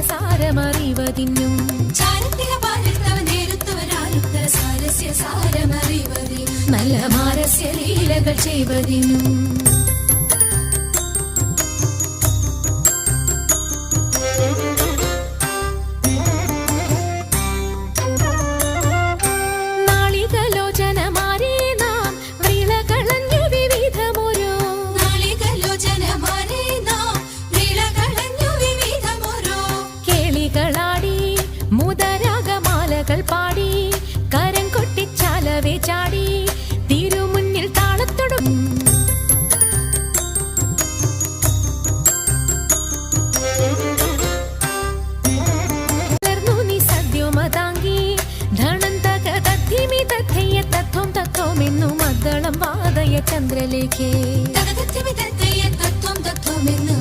സാരമറിവതിനും നല്ല മാരസ്യ ലീലകൾ ചെയ്വതിനും പാടി കരം കൊട്ടിച്ചാലവേ ചാടി തിരുമുന്നിൽ താളത്തൊടും നീ സദ്യോമതാങ്കി ധണന്തക തദ്ധിമി തഥയ്യ തത്വം തത്വമെന്നു മദ്ദളം വാദയ ചന്ദ്രലേഖേ തത്വം തത്വമെന്നു